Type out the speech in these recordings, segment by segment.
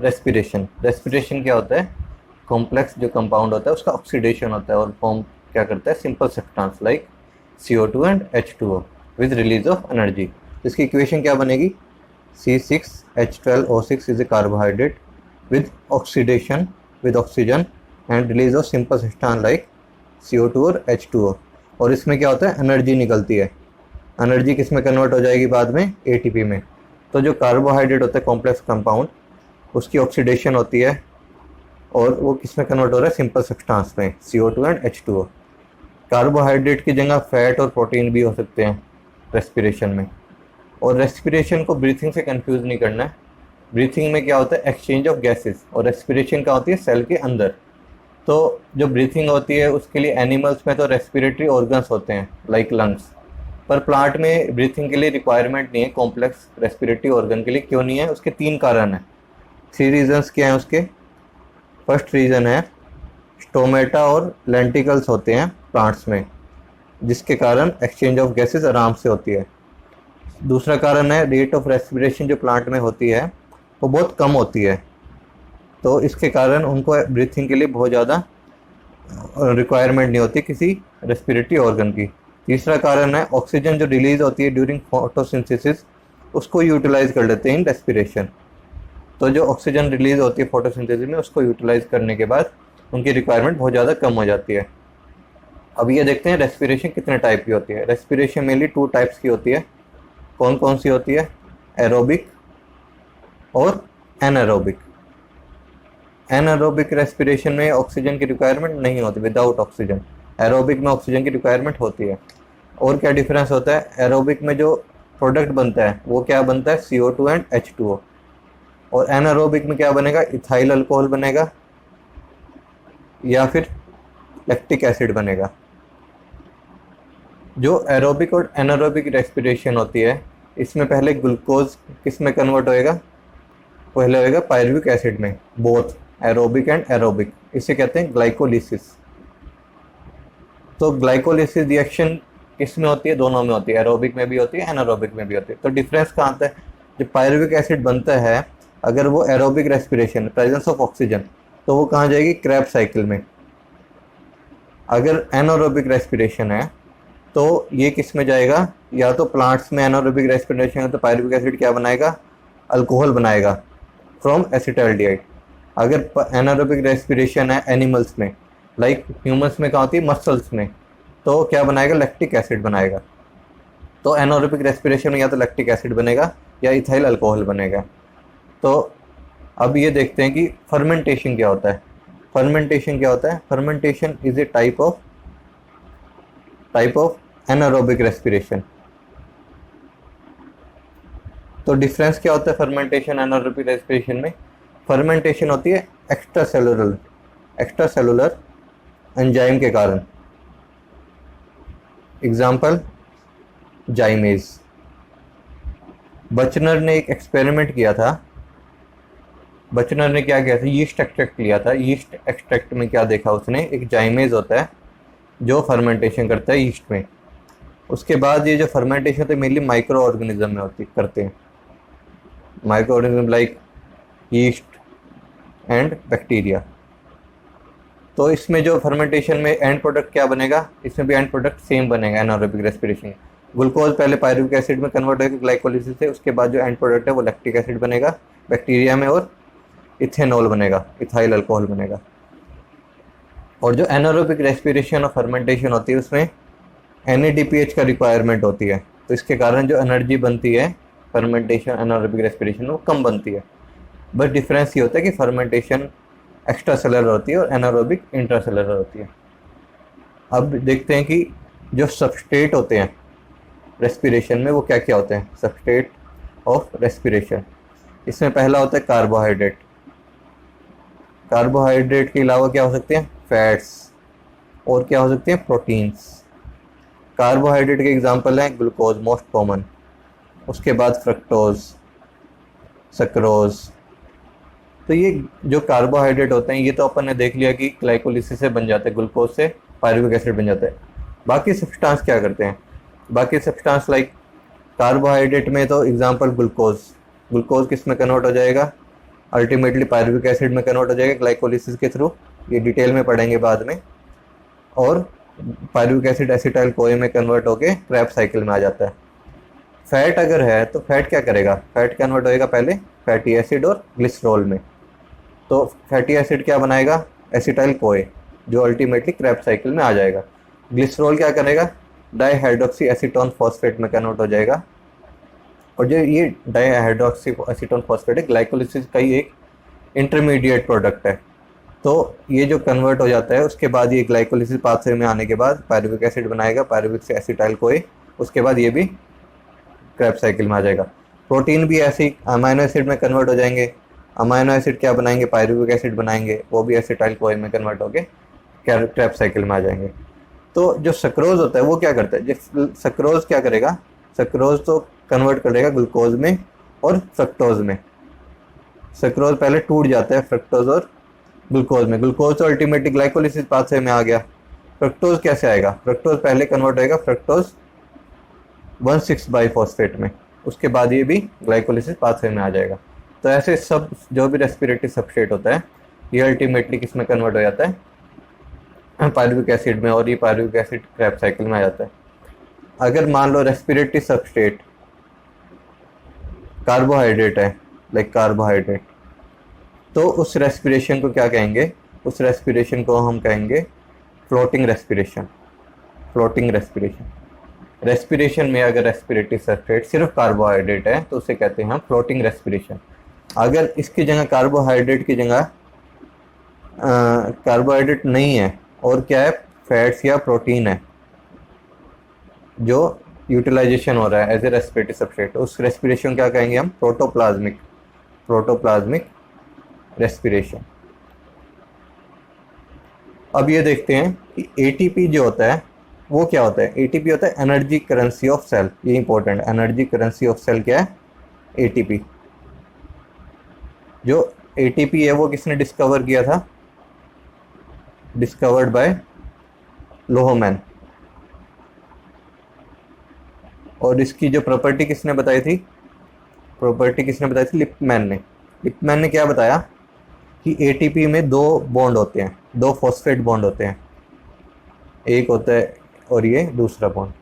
Respiration. Respiration क्या होता है? कॉम्प्लेक्स जो कंपाउंड होता है उसका ऑक्सीडेशन होता है और फॉर्म क्या करता है? Simple substance like CO2 and H2O with release of energy. इसकी इक्वेशन क्या बनेगी? C6H12O6 is a carbohydrate with oxidation with oxygen and release of simple substance like CO2 और H2O। और इसमें क्या होता है? एनर्जी निकलती है। एनर्जी किस में कन्वर्ट हो जाएगी बाद में? ATP में। तो जो कार्बोहाइड्रेट होता है कॉम्प्लेक्स कंपाउंड, उसकी ऑक्सीडेशन होती है और वो किस में कन्वर्ट हो रहा है? सिंपल सब्सटेंस में, CO2 एंड H2O। कार्बोहाइड्रेट की जगह फैट और प्रोटीन भी हो सकते हैं रेस्पिरेशन में। और रेस्पिरेशन को ब्रीथिंग से कंफ्यूज नहीं करना है। ब्रीथिंग में क्या होता है? एक्सचेंज ऑफ गैसेस, और रेस्पिरेशन क्या होती है? सेल के अंदर। तो जो ब्रीथिंग होती है उसके लिए एनिमल्स में तो रेस्पिरेटरी ऑर्गन्स होते हैं लाइक लंग्स, पर प्लांट में ब्रीथिंग के लिए रिक्वायरमेंट नहीं है कॉम्प्लेक्स रेस्पिरेटरी ऑर्गन के लिए। क्यों नहीं है? उसके 3 कारण हैं। 3 रीजंस क्या हैं उसके? फर्स्ट रीज़न है स्टोमेटा और लेंटिकल्स होते हैं प्लांट्स में, जिसके कारण एक्सचेंज ऑफ गैसेस आराम से होती है। दूसरा कारण है रेट ऑफ रेस्पिरेशन जो प्लांट में होती है वो बहुत कम होती है, तो इसके कारण उनको ब्रीथिंग के लिए बहुत ज़्यादा रिक्वायरमेंट नहीं होती किसी रेस्पिरेटरी ऑर्गन की। तीसरा कारण है ऑक्सीजन जो रिलीज होती है ड्यूरिंग फोटोसिंथेसिस, उसको यूटिलाइज कर लेते हैं इन रेस्पिरेशन। तो जो ऑक्सीजन रिलीज होती है फोटोसिंथेसिस में, उसको यूटिलाइज करने के बाद उनकी रिक्वायरमेंट बहुत ज़्यादा कम हो जाती है। अब ये देखते हैं रेस्पिरेशन कितने टाइप की होती है। रेस्पिरेशन मेनली 2 टाइप्स की होती है। कौन कौन सी होती है? एरोबिक और एनारोबिक। एनारोबिक रेस्पिरेशन में ऑक्सीजन की रिक्वायरमेंट नहीं होती, विदाउट ऑक्सीजन। एरोबिक में ऑक्सीजन की रिक्वायरमेंट होती है। और क्या डिफरेंस होता है? एरोबिक में जो प्रोडक्ट बनता है वो क्या बनता है? CO2 and H2O। और एनारोबिक में क्या बनेगा? इथाइल अल्कोहल बनेगा या फिर लैक्टिक एसिड बनेगा। जो एरोबिक और एनारोबिक रेस्पिरेशन होती है, इसमें पहले ग्लूकोज किस में कन्वर्ट होएगा? पहले होएगा पायरुविक एसिड में, बोथ एरोबिक एंड एरोबिक। इसे कहते हैं ग्लाइकोलिसिस। तो ग्लाइकोलिसिस रिएक्शन किस में होती है? दोनों में होती है, एरोबिक में भी होती है, एनारोबिक में भी होती है। तो डिफरेंस कहाँ आता है? जो पायरुविक एसिड बनता है, अगर वो aerobic respiration, presence of oxygen, तो वो कहाँ जाएगी? क्रेब्स साइकिल में। अगर एनारोबिक रेस्पिरेशन है तो ये किस में जाएगा? या तो प्लांट्स में एनारोबिक रेस्पिरेशन है तो पायरुविक एसिड क्या बनाएगा? अल्कोहल बनाएगा फ्रॉम एसिटाल्डिहाइड। अगर एनारोबिक रेस्पिरेशन है एनिमल्स में, लाइक ह्यूमंस में कहाँ होती है? मसल्स में, तो क्या बनाएगा? लैक्टिक एसिड बनाएगा। तो एनारोबिक रेस्पिरेशन में या तो लैक्टिक एसिड बनेगा या इथाइल अल्कोहल बनेगा। तो अब ये देखते हैं कि फर्मेंटेशन क्या होता है। फर्मेंटेशन क्या होता है? Fermentation is a type of anaerobic respiration. तो डिफरेंस क्या होता है फर्मेंटेशन एनारोबिक रेस्पिरेशन में? फर्मेंटेशन होती है एक्स्ट्रा सेलुलर एंजाइम के कारण। एग्जाम्पल जाइमेज। बचनर ने एक एक्सपेरिमेंट किया था। बचनर ने क्या किया था? यीस्ट एक्सट्रैक्ट लिया था। यीस्ट एक्सट्रैक्ट में क्या देखा उसने? एक जाइमेज होता है जो फर्मेंटेशन करता है यीस्ट में। उसके बाद ये जो फर्मेंटेशन होती है मेनली माइक्रो ऑर्गेनिज्म में करते हैं। Micro organism like yeast and bacteria. तो इसमें जो फर्मेंटेशन में एंड प्रोडक्ट क्या बनेगा? इसमें भी एंड प्रोडक्ट सेम बनेगा एनारोबिक रेस्पिरेशन। ग्लूकोज पहले पायरुविक एसिड में कन्वर्ट होगा ग्लाइकोलिसिस से, उसके बाद जो एंड प्रोडक्ट है वो लैक्टिक एसिड बनेगा बैक्टीरिया में, और इथेनॉल बनेगा, इथाइल अल्कोहल बनेगा। और जो एनारोबिक रेस्पिरेशन और फर्मेंटेशन होती है उसमें NADPH का रिक्वायरमेंट होती है। तो इसके कारण जो एनर्जी बनती है फर्मेंटेशन एनारोबिक रेस्पिरेशन वो कम बनती है। बस डिफरेंस ये होता है कि फर्मेंटेशन एक्स्ट्रा सेलुलर होती है और एनारोबिक इंट्रा सेलुलर होती है। अब देखते हैं कि जो सबस्ट्रेट होते हैं रेस्पिरेशन में वो क्या क्या होते हैं। सबस्ट्रेट ऑफ रेस्पिरेशन, इसमें पहला होता है कार्बोहाइड्रेट। कार्बोहाइड्रेट के अलावा क्या हो सकते हैं? फैट्स, और क्या हो सकते हैं? प्रोटीन्स। कार्बोहाइड्रेट के एग्जांपल हैं ग्लूकोज मोस्ट कॉमन, उसके बाद फ्रक्टोज, सक्रोज। तो ये जो कार्बोहाइड्रेट होते हैं ये तो अपन ने देख लिया कि ग्लाइकोलिसिस से बन जाते हैं, ग्लूकोज से पायरुविक एसिड बन जाता है। बाकी सब्सटेंस क्या करते हैं? बाकी सब्सटेंस लाइक कार्बोहाइड्रेट में तो एग्जांपल ग्लूकोज। ग्लूकोज किस में कन्वर्ट हो जाएगा? अल्टीमेटली पायरुविक एसिड में कन्वर्ट हो जाएगा ग्लाइकोलिसिस के थ्रू, ये डिटेल में पढ़ेंगे बाद में। और पायरुविक एसिड एसिटाइल कोए में कन्वर्ट होके क्रेब्स साइकिल में आ जाता है। फैट अगर है तो फैट क्या करेगा, फैट कन्वर्ट होएगा पहले फैटी एसिड और ग्लिसरॉल में। तो फैटी एसिड क्या बनाएगा, एसिटाइल कोए, जो अल्टीमेटली क्रेब्स साइकिल में आ जाएगा। ग्लिसरॉल क्या करेगा, डाईहाइड्रोक्सी एसीटोन फॉस्फेट में कन्वर्ट हो जाएगा। और जो ये डाईहाइड्रोक्सी एसीटोन फॉस्फेट है, ग्लाइकोलिसिस का ही एक इंटरमीडिएट प्रोडक्ट है। तो ये जो कन्वर्ट हो जाता है, उसके बाद ये ग्लाइकोलिसिस पाथवे में आने के बाद पायरुविक एसिड बनाएगा, पायरुविक से एसिटाइल कोए, उसके बाद ये भी क्रेब्स साइकिल में आ जाएगा। प्रोटीन भी ऐसे ही अमाइनो एसिड में कन्वर्ट हो जाएंगे। अमाइनो एसिड क्या बनाएंगे, पायरुविक एसिड बनाएंगे, वो भी एसिटाइल कोए में कन्वर्ट होके क्रेब्स साइकिल में आ जाएंगे। तो जो सक्रोज होता है वो क्या करता है, जो सक्रोज क्या करेगा, सक्रोज तो कन्वर्ट करेगा ग्लूकोज में और फ्रक्टोज में। सक्रोज पहले टूट जाता है फ्रक्टोज और ग्लूकोज में, ग्लूकोज तो अल्टीमेटली ग्लाइकोलिसिस पाथवे में आ गया। फ्रक्टोज कैसे आएगा, फ्रक्टोज पहले कन्वर्ट होएगा फ्रक्टोज 1,6 बाइफॉस्फेट में, उसके बाद ये भी ग्लाइकोलिसिस पाथवे में आ जाएगा। तो ऐसे सब जो भी रेस्पिरेटरी सबस्ट्रेट होता है ये अल्टीमेटली किस में कन्वर्ट हो जाता है, पायरुविक एसिड में, और ये पायरुविक एसिड क्रेब्स साइकिल में आ जाता है। अगर मान लो रेस्पिरेटरी सबस्ट्रेट कार्बोहाइड्रेट है, लाइक कार्बोहाइड्रेट, तो उस रेस्पिरेशन को क्या कहेंगे, उस रेस्पिरेशन को हम कहेंगे floating respiration. Floating respiration, respiration में अगर रेस्पिरेटरी सबस्ट्रेट सिर्फ कार्बोहाइड्रेट है तो उसे कहते हैं हम फ्लोटिंग रेस्पिरेशन। अगर इसकी जगह कार्बोहाइड्रेट की जगह कार्बोहाइड्रेट नहीं है और क्या है, फैट्स या प्रोटीन है जो यूटिलाइजेशन हो रहा है एज ए रेस्पिरेटरी सबस्ट्रेट, उस रेस्पिरेशन क्या कहेंगे हम, प्रोटोप्लाज्मिक, प्रोटोप्लाज्मिक रेस्पिरेशन। अब ये देखते हैं कि एटीपी जो होता है वो क्या होता है। एटीपी होता है एनर्जी करेंसी ऑफ सेल, ये important, energy currency of cell क्या है, एटीपी। जो एटीपी है वो किसने डिस्कवर किया था, डिस्कवर्ड बाय लोहमैन। और इसकी जो प्रॉपर्टी किसने बताई थी, प्रॉपर्टी किसने बताई थी, लिपमैन ने। लिपमैन ने क्या बताया कि एटीपी में दो बॉन्ड होते हैं, दो फॉस्फेट बॉन्ड होते हैं, एक होता है और ये दूसरा बॉन्ड।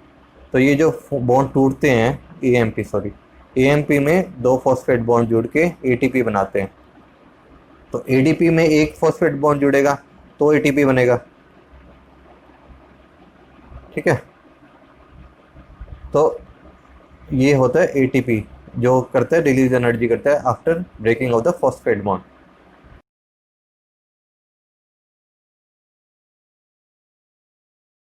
तो ये जो बॉन्ड टूटते हैं, एएमपी सॉरी, एएमपी में दो फॉस्फेट बॉन्ड जुड़ के एटीपी बनाते हैं। तो एडीपी में एक फॉस्फेट बॉन्ड जुड़ेगा तो एटीपी बनेगा, ठीक है। तो ये होता है एटीपी, जो करता है रिलीज एनर्जी करता है after breaking of the phosphate bond.